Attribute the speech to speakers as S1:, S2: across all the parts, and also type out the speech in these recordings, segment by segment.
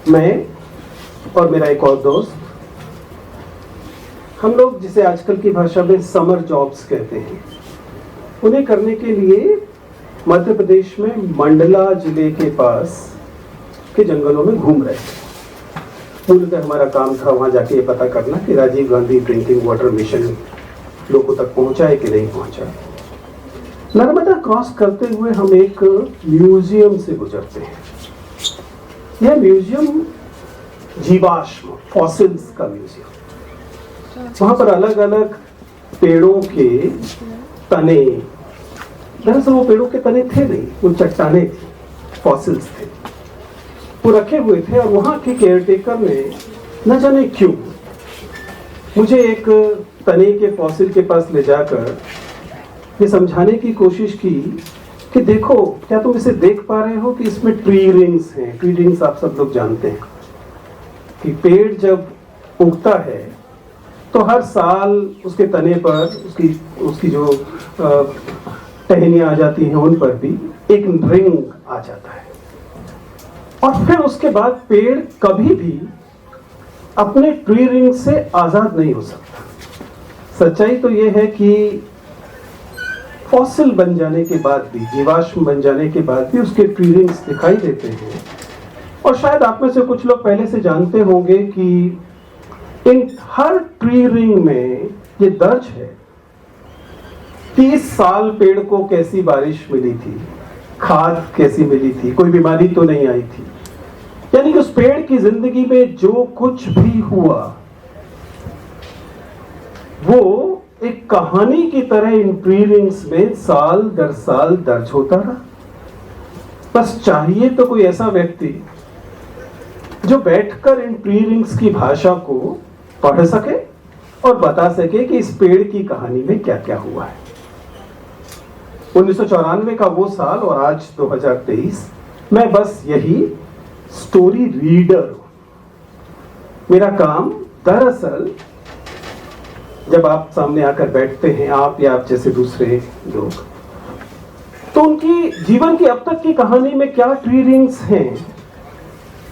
S1: मैं और मेरा एक और दोस्त, हम लोग जिसे आजकल की भाषा में समर जॉब्स कहते हैं, उन्हें करने के लिए मध्य प्रदेश में मंडला जिले के पास के जंगलों में घूम रहे थे। मूलतः हमारा काम था वहाँ जाके ये पता करना कि Rajiv Gandhi drinking water mission लोगों तक पहुँचा है कि नहीं पहुँचा। नर्मदा क्रॉस करते हुए हम एक म्यूजियम से गुजरते हैं। यह म्यूजियम जीवाश्म फॉसिल्स का म्यूजियम, वहाँ पर अलग अलग पेड़ों के तने, दरअसल वो पेड़ों के तने थे नहीं, वो चट्टाने थी, फॉसिल्स थे, वो रखे हुए थे। और वहाँ के केयरटेकर ने न जाने क्यों मुझे एक तने के फॉसिल के पास ले जाकर ये समझाने की कोशिश की कि देखो, क्या तुम इसे देख पा रहे हो कि इसमें ट्री रिंग्स हैं। ट्री रिंग्स आप सब लोग जानते हैं कि पेड़ जब उगता है तो हर साल उसके तने पर उसकी जो टहनियाँ आ जाती हैं उन पर भी एक रिंग आ जाता है। और फिर उसके बाद पेड़ कभी भी अपने ट्री रिंग से आजाद नहीं हो सकता। सच्चाई तो यह है कि फॉसिल बन जाने के बाद भी, जीवाश्म बन जाने के बाद भी उसके ट्री रिंग्स दिखाई देते हैं। और शायद आप में से कुछ लोग पहले से जानते होंगे कि इन हर ट्री रिंग में ये दर्ज है 30 साल पेड़ को कैसी बारिश मिली थी, खाद कैसी मिली थी, कोई बीमारी तो नहीं आई थी। यानी कि उस पेड़ की जिंदगी में जो कुछ भी हुआ वो एक कहानी की तरह इन ट्री रिंग्स में साल दर साल दर्ज होता रहा। बस चाहिए तो कोई ऐसा व्यक्ति जो बैठकर इन ट्री रिंग्स की भाषा को पढ़ सके और बता सके कि इस पेड़ की कहानी में क्या क्या हुआ है। 1994 का वो साल और आज 2023, मैं बस यही स्टोरी रीडर हूं। मेरा काम दरअसल जब आप सामने आकर बैठते हैं, आप या आप जैसे दूसरे लोग, तो उनकी जीवन की अब तक की कहानी में क्या ट्री रिंग्स हैं,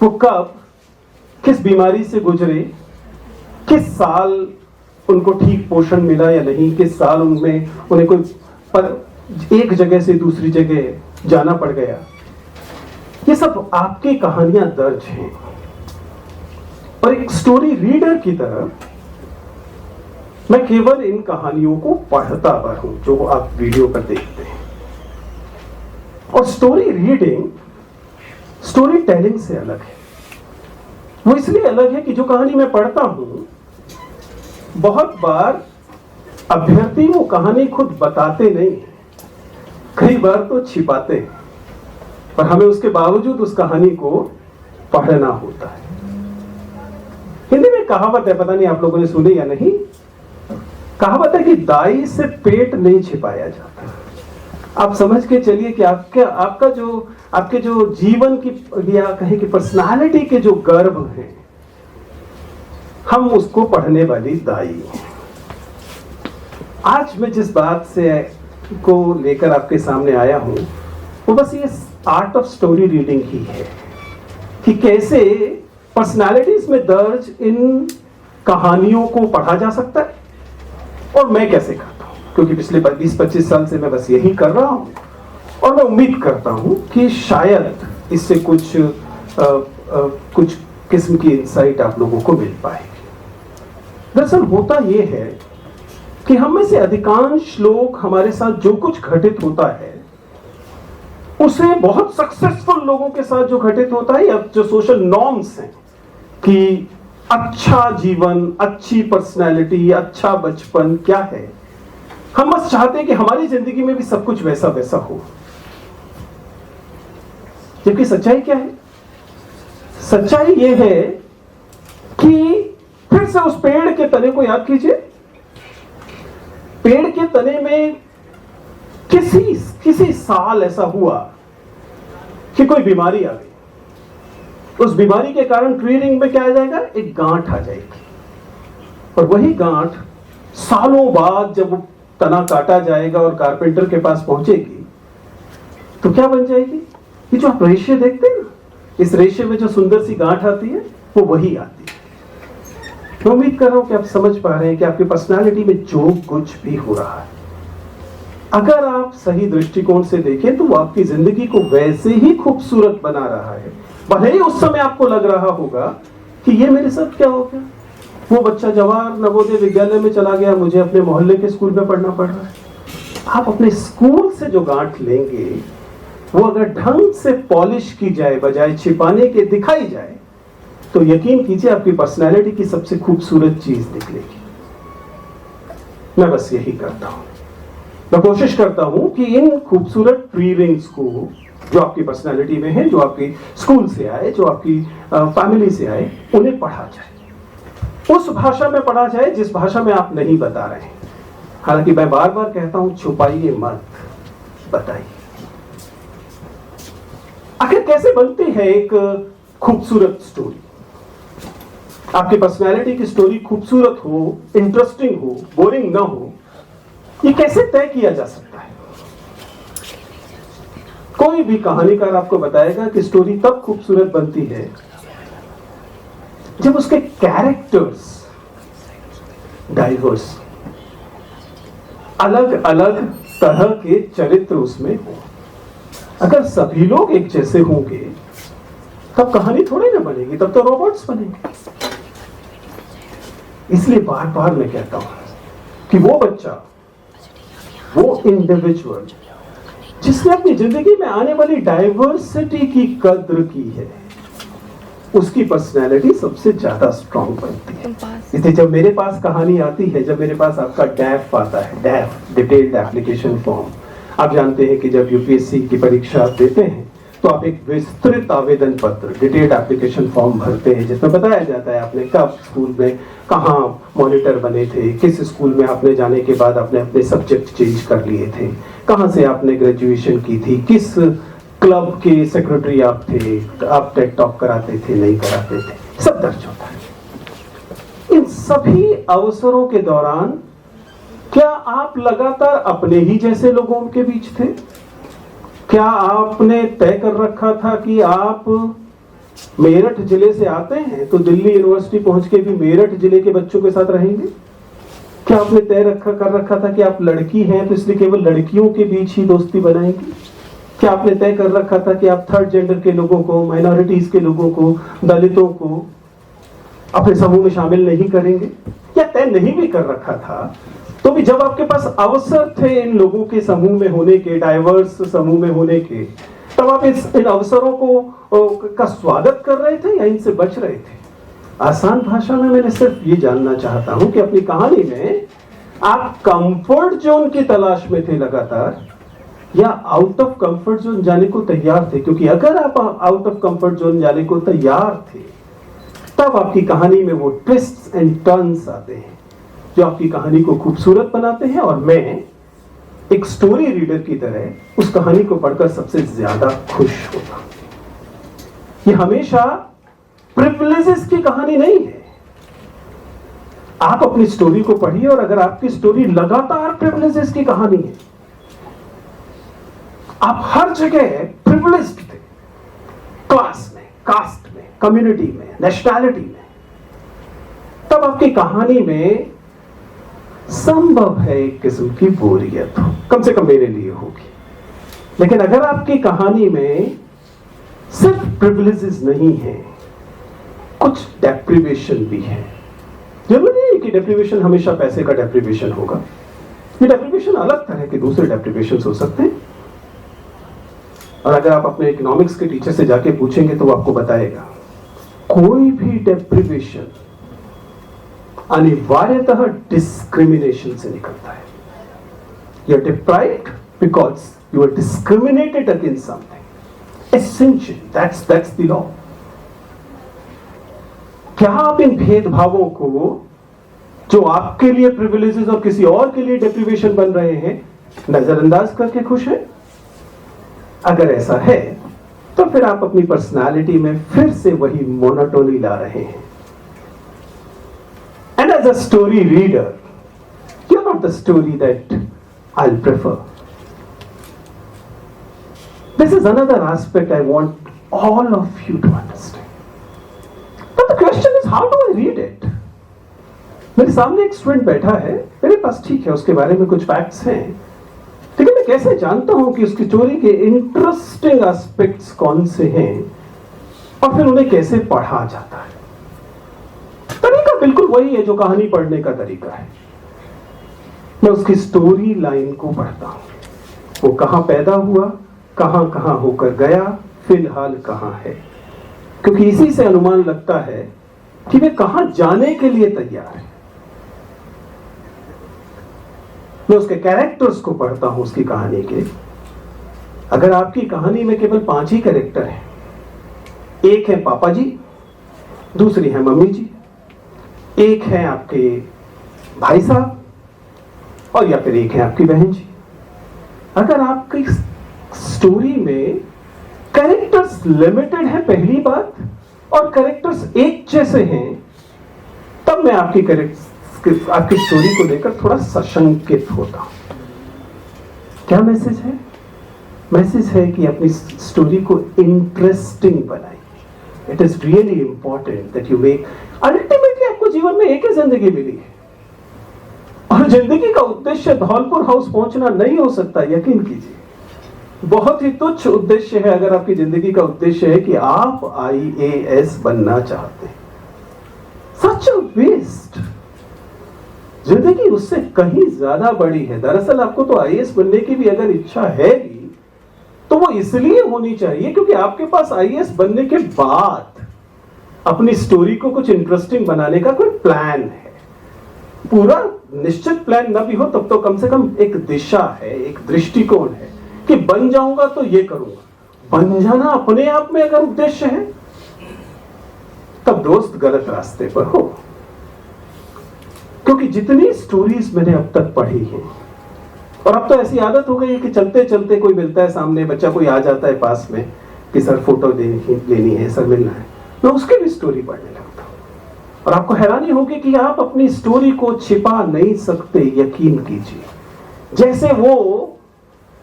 S1: वो कब किस बीमारी से गुजरे, किस साल उनको ठीक पोषण मिला या नहीं, किस साल उनमें उन्हें कोई पर एक जगह से दूसरी जगह जाना पड़ गया, ये सब आपकी कहानियां दर्ज हैं। और एक स्टोरी रीडर की तरह मैं केवल इन कहानियों को पढ़ता हूं जो आप वीडियो पर देखते हैं। और स्टोरी रीडिंग स्टोरी टेलिंग से अलग है। वो इसलिए अलग है कि जो कहानी मैं पढ़ता हूं, बहुत बार अभ्यर्थी वो कहानी खुद बताते नहीं हैं, कई बार तो छिपाते हैं, पर हमें उसके बावजूद उस कहानी को पढ़ना होता है। हिंदी में कहावत है, पता नहीं आप लोगों ने सुनी या नहीं, कहावत है कि दाई से पेट नहीं छिपाया जाता। आप समझ के चलिए कि आपके जो जीवन की या कहें कि पर्सनालिटी के जो गर्भ हैं, हम उसको पढ़ने वाली दाई हैं। आज मैं जिस बात से को लेकर आपके सामने आया हूं, वो बस ये आर्ट ऑफ स्टोरी रीडिंग ही है कि कैसे पर्सनालिटीज में दर्ज इन कहानियों को पढ़ा जा सकता है और मैं कैसे करता हूं। क्योंकि पिछले 20-25 साल से मैं बस यही कर रहा हूं और मैं उम्मीद करता हूं कि शायद इससे कुछ किस्म की इंसाइट आप लोगों को मिल पाएगी। दरअसल होता यह है कि हम में से अधिकांश लोग, हमारे साथ जो कुछ घटित होता है उसे बहुत सक्सेसफुल लोगों के साथ जो घटित होता है, या जो सोशल नॉर्म्स हैं कि अच्छा जीवन, अच्छी पर्सनैलिटी, अच्छा बचपन क्या है, हम बस चाहते हैं कि हमारी जिंदगी में भी सब कुछ वैसा वैसा हो। जबकि सच्चाई क्या है? सच्चाई यह है कि फिर से उस पेड़ के तने को याद कीजिए। पेड़ के तने में किसी साल ऐसा हुआ कि कोई बीमारी आ गई। उस बीमारी के कारण ट्री रिंग में क्या आ जाएगा? एक गांठ आ जाएगी। और वही गांठ सालों बाद जब वो तना काटा जाएगा और कारपेंटर के पास पहुंचेगी तो क्या बन जाएगी? ये जो आप रेशे देखते हैं ना, इस रेशे में जो सुंदर सी गांठ आती है वो वही आती है। मैं उम्मीद कर रहा हूं कि आप समझ पा रहे हैं कि आपकी पर्सनालिटी में जो कुछ भी हो रहा है, अगर आप सही दृष्टिकोण से देखें तो वो आपकी जिंदगी को वैसे ही खूबसूरत बना रहा है। भले ही उस समय आपको लग रहा होगा कि ये मेरे साथ क्या हो गया, वो बच्चा जवाहर नवोदय विद्यालय में चला गया, मुझे अपने मोहल्ले के स्कूल में पढ़ना पड़ रहा है। आप अपने स्कूल से जो गांठ लेंगे वो अगर ढंग से पॉलिश की जाए, बजाय छिपाने के दिखाई जाए, तो यकीन कीजिए आपकी पर्सनैलिटी की सबसे खूबसूरत चीज निकलेगी। मैं बस यही करता हूं, मैं कोशिश करता हूं कि इन खूबसूरत ट्री रिंग्स को जो आपकी पर्सनैलिटी में है, जो आपकी स्कूल से आए, जो आपकी फैमिली से आए, उन्हें पढ़ा जाए, उस भाषा में पढ़ा जाए जिस भाषा में आप नहीं बता रहे हैं। हालांकि मैं बार बार कहता हूं, छुपाइए मत, बताइए। आखिर कैसे बनती है एक खूबसूरत स्टोरी? आपकी पर्सनैलिटी की स्टोरी खूबसूरत हो, इंटरेस्टिंग हो, बोरिंग ना हो, ये कैसे तय किया जा सकता है? कोई भी कहानीकार आपको बताएगा कि स्टोरी तब खूबसूरत बनती है जब उसके कैरेक्टर्स डाइवर्स, अलग अलग तरह के चरित्र उसमें हो। अगर सभी लोग एक जैसे होंगे तब कहानी थोड़ी ना बनेगी, तब तो रोबोट्स बनेंगे। इसलिए बार बार मैं कहता हूं कि वो बच्चा, वो इंडिविजुअल जिसने अपनी जिंदगी में आने वाली डाइवर्सिटी की कद्र की है, उसकी पर्सनैलिटी सबसे ज्यादा स्ट्रांग बनती है। इसलिए जब मेरे पास कहानी आती है, जब मेरे पास आपका डैफ आता है, डैफ डिटेल्ड एप्लीकेशन फॉर्म, आप जानते हैं कि जब यूपीएससी की परीक्षा आप देते हैं तो आप एक विस्तृत आवेदन पत्र, डिटेल्ड एप्लीकेशन फॉर्म भरते हैं, जिसमें बताया जाता है आपने कब स्कूल में कहाँ मॉनिटर बने थे, किस स्कूल में आपने जाने के बाद आपने अपने सब्जेक्ट चेंज कर लिए थे, कहाँ से आपने ग्रेजुएशन की थी, किस क्लब के सेक्रेटरी आप थे, आप टेड टॉक कराते थे, नहीं कराते थे, सब दर्ज होता है। इन सभी अवसरों के दौरान क्या आप लगातार अपने ही जैसे लोगों के बीच थे? क्या आपने तय कर रखा था कि आप मेरठ जिले से आते हैं तो दिल्ली यूनिवर्सिटी पहुंच के भी मेरठ जिले के बच्चों के साथ रहेंगे? क्या आपने तय कर रखा था कि आप लड़की हैं तो इसलिए केवल लड़कियों के बीच ही दोस्ती बनाएंगी? क्या आपने तय कर रखा था कि आप थर्ड जेंडर के लोगों को, माइनॉरिटीज के लोगों को, दलितों को अपने समूह में शामिल नहीं करेंगे? या तय नहीं भी कर रखा था तो भी जब आपके पास अवसर थे इन लोगों के समूह में होने के, डाइवर्स समूह में होने के, तब आप इन अवसरों को का स्वागत कर रहे थे या इनसे बच रहे थे? आसान भाषा में मैंने सिर्फ ये जानना चाहता हूं कि अपनी कहानी में आप कंफर्ट जोन की तलाश में थे लगातार, या आउट ऑफ कंफर्ट जोन जाने को तैयार थे? क्योंकि अगर आप आउट ऑफ कंफर्ट जोन जाने को तैयार थे तब आपकी कहानी में वो ट्विस्ट्स एंड टर्न्स आते हैं जो आपकी कहानी को खूबसूरत बनाते हैं। और मैं एक स्टोरी रीडर की तरह उस कहानी को पढ़कर सबसे ज्यादा खुश होता हूं। ये हमेशा प्रिविलेजेस की कहानी नहीं है। आप अपनी स्टोरी को पढ़िए और अगर आपकी स्टोरी लगातार प्रिविलेजेस की कहानी है, आप हर जगह प्रिविलेज्ड थे, क्लास में, कास्ट में, कम्युनिटी में, नेशनैलिटी में, तब आपकी कहानी में संभव है एक किस्म की बोरियत हो, कम से कम मेरे लिए होगी। लेकिन अगर आपकी कहानी में सिर्फ प्रिविलेजेस नहीं है, कुछ डेप्रिवेशन भी है। जरूरी नहीं कि डेप्रिवेशन हमेशा पैसे का डेप्रिवेशन होगा। ये डेप्रिवेशन अलग तरह के दूसरे डेप्रिवेशन हो सकते हैं। और अगर आप अपने इकोनॉमिक्स के टीचर से जाके पूछेंगे तो वो आपको बताएगा कोई भी डेप्रिवेशन अनिवार्यतः डिस्क्रिमिनेशन से निकलता है। You are deprived because you are discriminated against something essential, that's the law. क्या आप इन भेदभावों को जो आपके लिए प्रिविलेजेस और किसी और के लिए डेप्रिवेशन बन रहे हैं नजरअंदाज करके खुश हैं? अगर ऐसा है तो फिर आप अपनी पर्सनालिटी में फिर से वही मोनोटोनी ला रहे हैं। And as a story reader, you're not the story that I'll prefer. This is another aspect I want all of you to understand. But the question is, how do I read it? मेरे सामने एक student बैठा है, मेरे पास ठीक है उसके बारे में कुछ फैक्ट्स हैं, लेकिन मैं कैसे जानता हूं कि उसकी स्टोरी के इंटरेस्टिंग एस्पेक्ट्स कौन से हैं और फिर उन्हें कैसे पढ़ा जाता है? तरीका बिल्कुल वही है जो कहानी पढ़ने का तरीका है। मैं उसकी स्टोरी लाइन को पढ़ता हूं, वो कहां पैदा हुआ, कहां कहां होकर गया, फिलहाल कहां है, क्योंकि इसी से अनुमान लगता है कि वे कहां जाने के लिए तैयार है। मैं उसके कैरेक्टर्स को पढ़ता हूं, उसकी कहानी के। अगर आपकी कहानी में केवल 5 ही कैरेक्टर हैं, एक है पापा जी, दूसरी है मम्मी जी, एक है आपके भाई साहब, और या फिर एक है आपकी बहन जी। अगर आपकी स्टोरी में कैरेक्टर्स लिमिटेड है पहली बात, और कैरेक्टर्स एक जैसे हैं, तब मैं आपकी स्टोरी को लेकर थोड़ा सशंकित होता हूं। क्या मैसेज है? मैसेज है कि अपनी स्टोरी को इंटरेस्टिंग बनाइए। It is really important that you make. Ultimately आपको जीवन में एक ही जिंदगी मिली है, और जिंदगी का उद्देश्य धौलपुर हाउस पहुंचना नहीं हो सकता, यकीन कीजिए। बहुत ही तुच्छ उद्देश्य है अगर आपकी जिंदगी का उद्देश्य है कि आप IAS बनना चाहते हैं। सच अ वेस्ट। जिंदगी उससे कहीं ज्यादा बड़ी है। दरअसल आपको तो IAS बनने की भी अगर इच्छा है भी, तो वो इसलिए होनी चाहिए क्योंकि आपके पास IAS बनने के बाद अपनी स्टोरी को कुछ इंटरेस्टिंग बनाने का कोई प्लान है। पूरा निश्चित प्लान न भी हो तब तो कम से कम एक दिशा है, एक दृष्टिकोण है कि बन जाऊंगा तो ये करूंगा। बन जाना अपने आप में अगर उद्देश्य है, तब दोस्त गलत रास्ते पर हो। क्योंकि जितनी स्टोरीज मैंने अब तक पढ़ी हैं, और अब तो ऐसी आदत हो गई है कि चलते चलते कोई मिलता है सामने, बच्चा कोई आ जाता है पास में कि सर फोटो लेनी है, सर मिलना है, मैं उसकी भी स्टोरी पढ़ने लगता हूं। और आपको हैरानी होगी कि आप अपनी स्टोरी को छिपा नहीं सकते, यकीन कीजिए। जैसे वो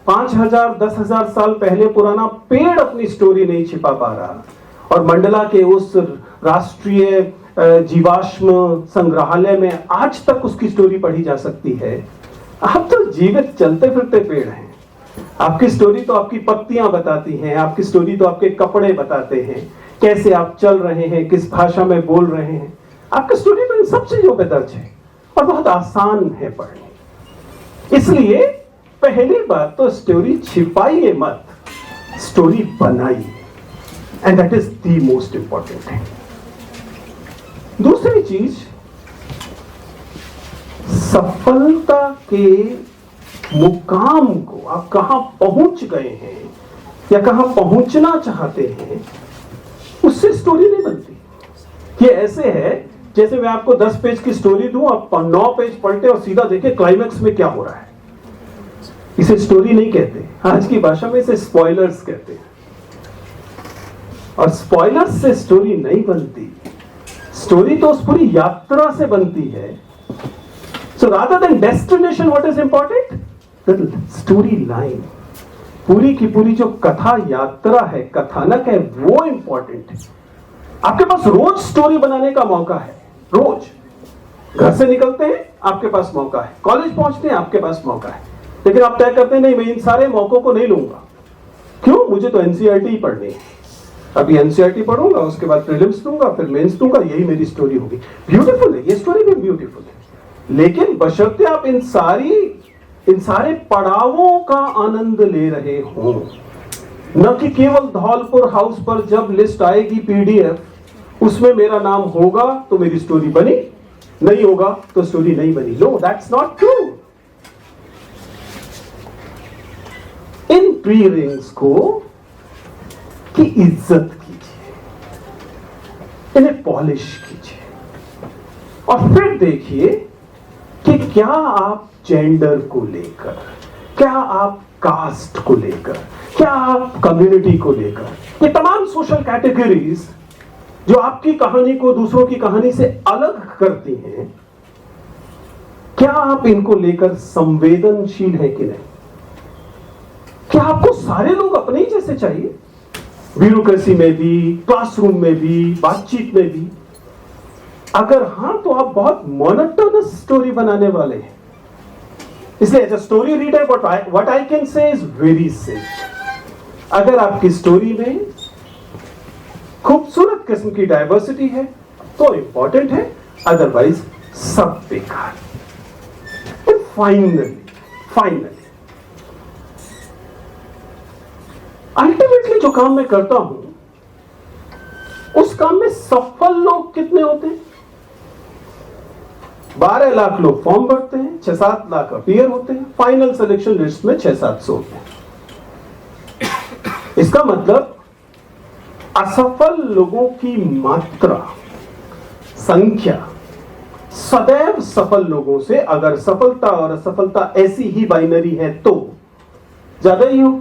S1: 5000 10,000 साल पहले पुराना पेड़ अपनी स्टोरी नहीं छिपा पा रहा, और मंडला के उस राष्ट्रीय जीवाश्म संग्रहालय में आज तक उसकी स्टोरी पढ़ी जा सकती है। आप तो जीवित चलते फिरते पेड़ हैं। आपकी स्टोरी तो आपकी पत्तियां बताती हैं, आपकी स्टोरी तो आपके कपड़े बताते हैं, कैसे आप चल रहे हैं, किस भाषा में बोल रहे हैं। आपकी स्टोरी तो इन सब चीजों पे दर्ज है और बहुत आसान है पढ़नी। इसलिए पहली बात तो स्टोरी छिपाइए मत, स्टोरी बनाइए, and that is the most important thing. दूसरी चीज, सफलता के मुकाम को आप कहां पहुंच गए हैं या कहां पहुंचना चाहते हैं, उससे स्टोरी नहीं बनती। ये ऐसे है जैसे मैं आपको 10 पेज की स्टोरी दूं, आप 9 पेज पलटे और सीधा देखें क्लाइमैक्स में क्या हो रहा है। इसे स्टोरी नहीं कहते, आज की भाषा में इसे स्पॉयलर्स कहते हैं। और स्पॉयलर्स से स्टोरी नहीं बनती, स्टोरी तो उस पूरी यात्रा से बनती है। So rather than destination, what is important? The story line. पूरी की पूरी जो कथा यात्रा है, कथानक है, वो इंपॉर्टेंट है। आपके पास रोज स्टोरी बनाने का मौका है। रोज घर से निकलते हैं, आपके पास मौका है, कॉलेज पहुंचते हैं, आपके पास मौका है, लेकिन आप तय करते हैं नहीं, मैं इन सारे मौकों को नहीं लूंगा। क्यों? मुझे तो NCERT ही पढ़नी है। अभी NCERT पढ़ूंगा, उसके बाद प्रीलिम्स दूंगा, फिर मेंस दूंगा, यही मेरी स्टोरी होगी। ब्यूटीफुल है, ये स्टोरी भी ब्यूटीफुल है, लेकिन बशर्ते आप इन सारे पड़ावों का आनंद ले रहे हो, न कि केवल धौलपुर हाउस पर जब लिस्ट आएगी PDF, उसमें मेरा नाम होगा तो मेरी स्टोरी बनी, नहीं होगा तो स्टोरी नहीं बनी। No, that's not true. इन प्री-रिंग्स को की इज्जत कीजिए, इन्हें पॉलिश कीजिए, और फिर देखिए कि क्या आप जेंडर को लेकर, क्या आप कास्ट को लेकर, क्या आप कम्युनिटी को लेकर, ये तमाम सोशल कैटेगरीज जो आपकी कहानी को दूसरों की कहानी से अलग करती हैं, क्या आप इनको लेकर संवेदनशील है कि नहीं? क्या आपको सारे लोग अपने ही जैसे चाहिए? ब्यूरोक्रेसी में भी, क्लासरूम में भी, बातचीत में भी? अगर हां तो आप बहुत मोनोटोनस स्टोरी बनाने वाले हैं। इसलिए as a story reader what I can say is very safe. अगर आपकी स्टोरी में खूबसूरत किस्म की डाइवर्सिटी है तो इंपॉर्टेंट है, अदरवाइज सब बेकार। फाइनली अल्टीमेटली जो काम मैं करता हूं उस काम में सफल लोग कितने होते हैं? 12 लाख लोग फॉर्म भरते हैं, 6-7 लाख अपीयर होते हैं, फाइनल सिलेक्शन लिस्ट में 600-700 होते हैं। इसका मतलब असफल लोगों की मात्रा, संख्या सदैव सफल लोगों से, अगर सफलता और असफलता ऐसी ही बाइनरी है तो ज्यादा ही हो।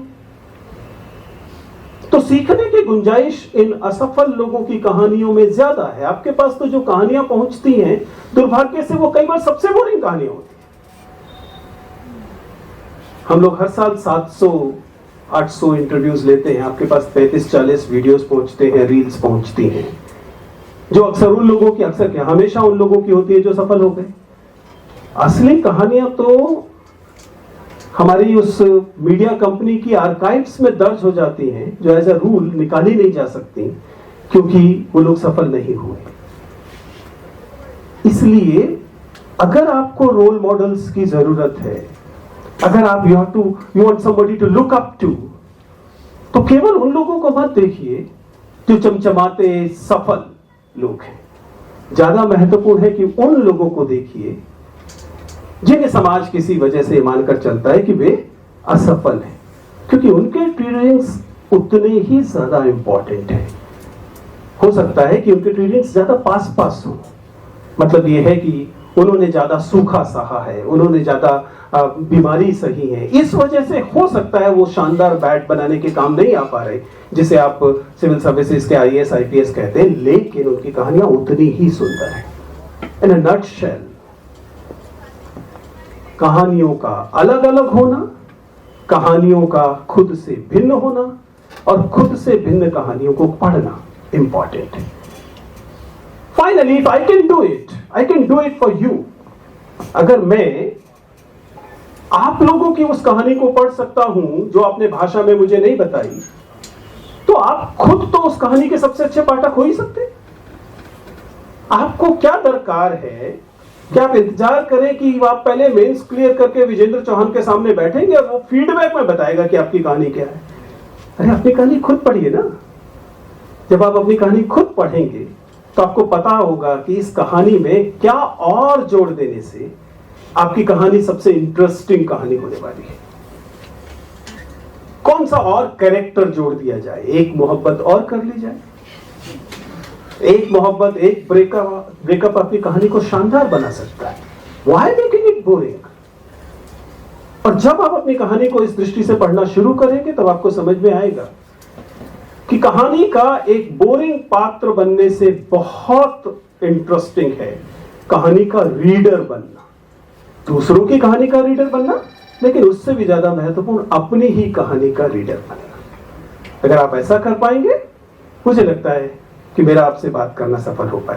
S1: तो सीखने की गुंजाइश इन असफल लोगों की कहानियों में ज्यादा है। आपके पास तो जो कहानियां पहुंचती हैं, दुर्भाग्य से वो कई बार सबसे बोरिंग कहानियां होती हैं। हम लोग हर साल 700-800 इंटरव्यूज लेते हैं, आपके पास 35-40 वीडियोस पहुंचते हैं, रील्स पहुंचती हैं, जो अक्सर उन लोगों की, अक्सर क्या हमेशा उन लोगों की होती है जो सफल हो गए। असली कहानियां तो हमारी उस मीडिया कंपनी की आर्काइव्स में दर्ज हो जाती हैं, जो एज अ रूल निकाली नहीं जा सकती क्योंकि वो लोग सफल नहीं हुए। इसलिए अगर आपको रोल मॉडल्स की जरूरत है, अगर आप you want somebody to look up to, तो केवल उन लोगों को मत देखिए जो चमचमाते सफल लोग हैं। ज्यादा महत्वपूर्ण है कि उन लोगों को देखिए जिन्हें समाज किसी वजह से मानकर चलता है कि वे असफल हैं, क्योंकि उनके ट्रीडिंग्स उतने ही ज्यादा इंपॉर्टेंट है। हो सकता है कि उनके ट्रीडिंग्स ज्यादा पास हो, मतलब यह है कि उन्होंने ज्यादा सूखा सहा है, उन्होंने ज्यादा बीमारी सही है, इस वजह से हो सकता है वो शानदार बैट बनाने के काम नहीं आ पा रहे जिसे आप सिविल सर्विसेज के IAS IPS कहते हैं, लेकिन उनकी कहानियां उतनी ही सुंदर है। इन अ नटशेल, कहानियों का अलग अलग होना, कहानियों का खुद से भिन्न होना और खुद से भिन्न कहानियों को पढ़ना इंपॉर्टेंट है। Finally, if I can do it, I can do it for you. अगर मैं आप लोगों की उस कहानी को पढ़ सकता हूं जो आपने भाषा में मुझे नहीं बताई, तो आप खुद तो उस कहानी के सबसे अच्छे पाठक हो ही सकते। आपको क्या दरकार है? क्या आप इंतजार करें कि आप पहले मेंस क्लियर करके विजेंद्र चौहान के सामने बैठेंगे और वो फीडबैक में बताएगा कि आपकी कहानी क्या है? अरे अपनी कहानी खुद पढ़िए ना। जब आप अपनी कहानी खुद पढ़ेंगे तो आपको पता होगा कि इस कहानी में क्या और जोड़ देने से आपकी कहानी सबसे इंटरेस्टिंग कहानी होने वाली है। कौन सा और कैरेक्टर जोड़ दिया जाए, एक मोहब्बत और कर ली जाए। एक मोहब्बत, एक ब्रेकअप आपकी कहानी को शानदार बना सकता है। Why making it boring? और जब आप अपनी कहानी को इस दृष्टि से पढ़ना शुरू करेंगे तब आपको समझ में आएगा कि कहानी का एक बोरिंग पात्र बनने से बहुत इंटरेस्टिंग है कहानी का रीडर बनना, दूसरों की कहानी का रीडर बनना, लेकिन उससे भी ज्यादा महत्वपूर्ण अपनी ही कहानी का रीडर बनना। अगर आप ऐसा कर पाएंगे, मुझे लगता है कि मेरा आपसे बात करना सफल हो पाएगा।